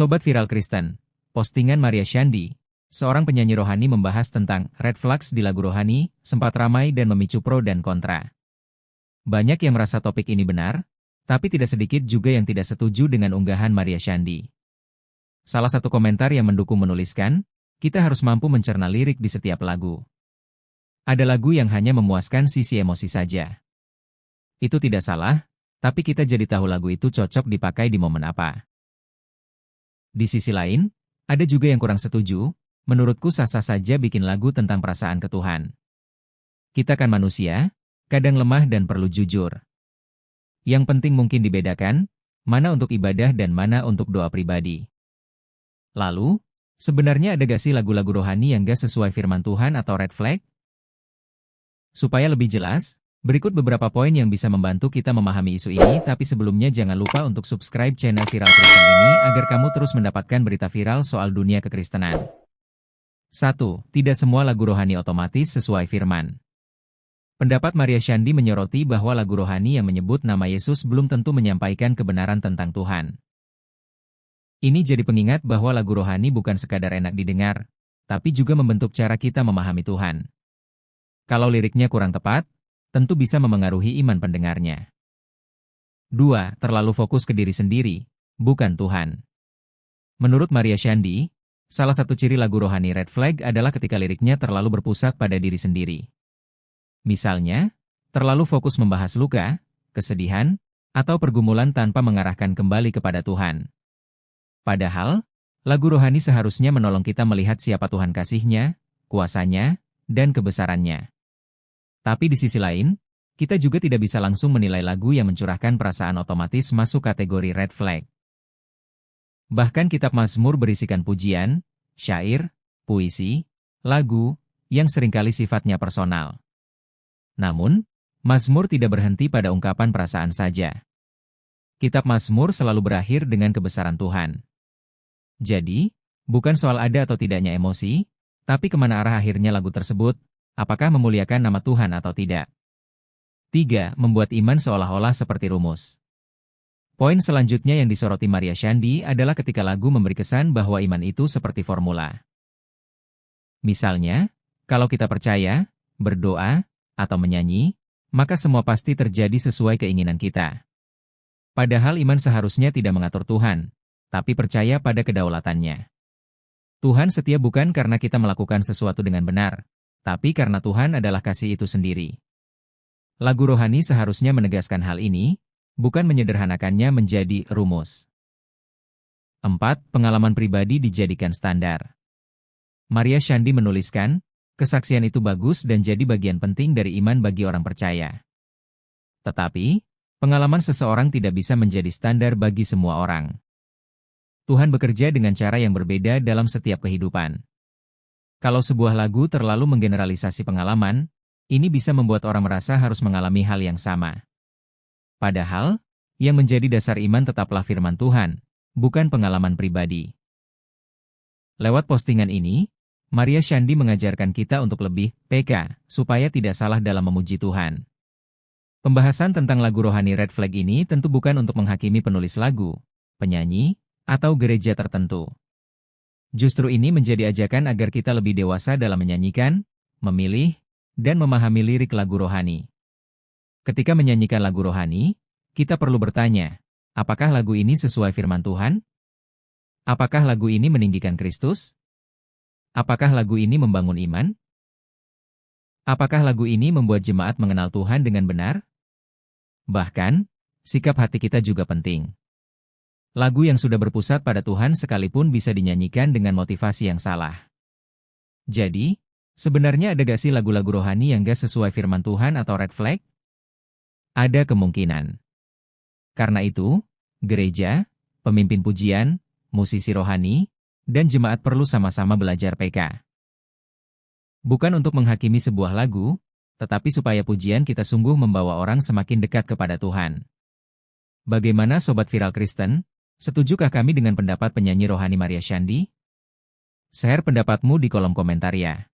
Sobat Viral Kristen, postingan Maria Shandi, seorang penyanyi rohani membahas tentang red flags di lagu rohani, sempat ramai dan memicu pro dan kontra. Banyak yang merasa topik ini benar, tapi tidak sedikit juga yang tidak setuju dengan unggahan Maria Shandi. Salah satu komentar yang mendukung menuliskan, kita harus mampu mencerna lirik di setiap lagu. Ada lagu yang hanya memuaskan sisi emosi saja. Itu tidak salah, tapi kita jadi tahu lagu itu cocok dipakai di momen apa. Di sisi lain, ada juga yang kurang setuju, menurutku sah-sah saja bikin lagu tentang perasaan ke Tuhan. Kita kan manusia, kadang lemah dan perlu jujur. Yang penting mungkin dibedakan, mana untuk ibadah dan mana untuk doa pribadi. Lalu, sebenarnya ada gak sih lagu-lagu rohani yang gak sesuai firman Tuhan atau red flag? Supaya lebih jelas, berikut beberapa poin yang bisa membantu kita memahami isu ini, tapi sebelumnya jangan lupa untuk subscribe channel Viral Kristen ini agar kamu terus mendapatkan berita viral soal dunia kekristenan. 1. Tidak semua lagu rohani otomatis sesuai firman. Pendapat Maria Shandi menyoroti bahwa lagu rohani yang menyebut nama Yesus belum tentu menyampaikan kebenaran tentang Tuhan. Ini jadi pengingat bahwa lagu rohani bukan sekadar enak didengar, tapi juga membentuk cara kita memahami Tuhan. Kalau liriknya kurang tepat, tentu bisa memengaruhi iman pendengarnya. 2. Terlalu fokus ke diri sendiri, bukan Tuhan. Menurut Maria Shandi, salah satu ciri lagu rohani red flag adalah ketika liriknya terlalu berpusat pada diri sendiri. Misalnya, terlalu fokus membahas luka, kesedihan, atau pergumulan tanpa mengarahkan kembali kepada Tuhan. Padahal, lagu rohani seharusnya menolong kita melihat siapa Tuhan kasih-Nya, kuasanya, dan kebesarannya. Tapi di sisi lain, kita juga tidak bisa langsung menilai lagu yang mencurahkan perasaan otomatis masuk kategori red flag. Bahkan kitab Mazmur berisikan pujian, syair, puisi, lagu, yang seringkali sifatnya personal. Namun, Mazmur tidak berhenti pada ungkapan perasaan saja. Kitab Mazmur selalu berakhir dengan kebesaran Tuhan. Jadi, bukan soal ada atau tidaknya emosi, tapi kemana arah akhirnya lagu tersebut, apakah memuliakan nama Tuhan atau tidak. 3. Membuat iman seolah-olah seperti rumus. Poin selanjutnya yang disoroti Maria Shandi adalah ketika lagu memberi kesan bahwa iman itu seperti formula. Misalnya, kalau kita percaya, berdoa, atau menyanyi, maka semua pasti terjadi sesuai keinginan kita. Padahal iman seharusnya tidak mengatur Tuhan, tapi percaya pada kedaulatannya. Tuhan setia bukan karena kita melakukan sesuatu dengan benar, tapi karena Tuhan adalah kasih itu sendiri. Lagu rohani seharusnya menegaskan hal ini, bukan menyederhanakannya menjadi rumus. 4. Pengalaman pribadi dijadikan standar. Maria Shandi menuliskan, kesaksian itu bagus dan jadi bagian penting dari iman bagi orang percaya. Tetapi, pengalaman seseorang tidak bisa menjadi standar bagi semua orang. Tuhan bekerja dengan cara yang berbeda dalam setiap kehidupan. Kalau sebuah lagu terlalu menggeneralisasi pengalaman, ini bisa membuat orang merasa harus mengalami hal yang sama. Padahal, yang menjadi dasar iman tetaplah firman Tuhan, bukan pengalaman pribadi. Lewat postingan ini, Maria Shandi mengajarkan kita untuk lebih peka, supaya tidak salah dalam memuji Tuhan. Pembahasan tentang lagu rohani red flag ini tentu bukan untuk menghakimi penulis lagu, penyanyi, atau gereja tertentu. Justru ini menjadi ajakan agar kita lebih dewasa dalam menyanyikan, memilih, dan memahami lirik lagu rohani. Ketika menyanyikan lagu rohani, kita perlu bertanya, apakah lagu ini sesuai firman Tuhan? Apakah lagu ini meninggikan Kristus? Apakah lagu ini membangun iman? Apakah lagu ini membuat jemaat mengenal Tuhan dengan benar? Bahkan, sikap hati kita juga penting. Lagu yang sudah berpusat pada Tuhan sekalipun bisa dinyanyikan dengan motivasi yang salah. Jadi, sebenarnya ada gak sih lagu-lagu rohani yang gak sesuai firman Tuhan atau red flag? Ada kemungkinan. Karena itu, gereja, pemimpin pujian, musisi rohani, dan jemaat perlu sama-sama belajar peka. Bukan untuk menghakimi sebuah lagu, tetapi supaya pujian kita sungguh membawa orang semakin dekat kepada Tuhan. Bagaimana Sobat Viral Kristen? Setujukah kami dengan pendapat penyanyi rohani Maria Shandi? Share pendapatmu di kolom komentar ya.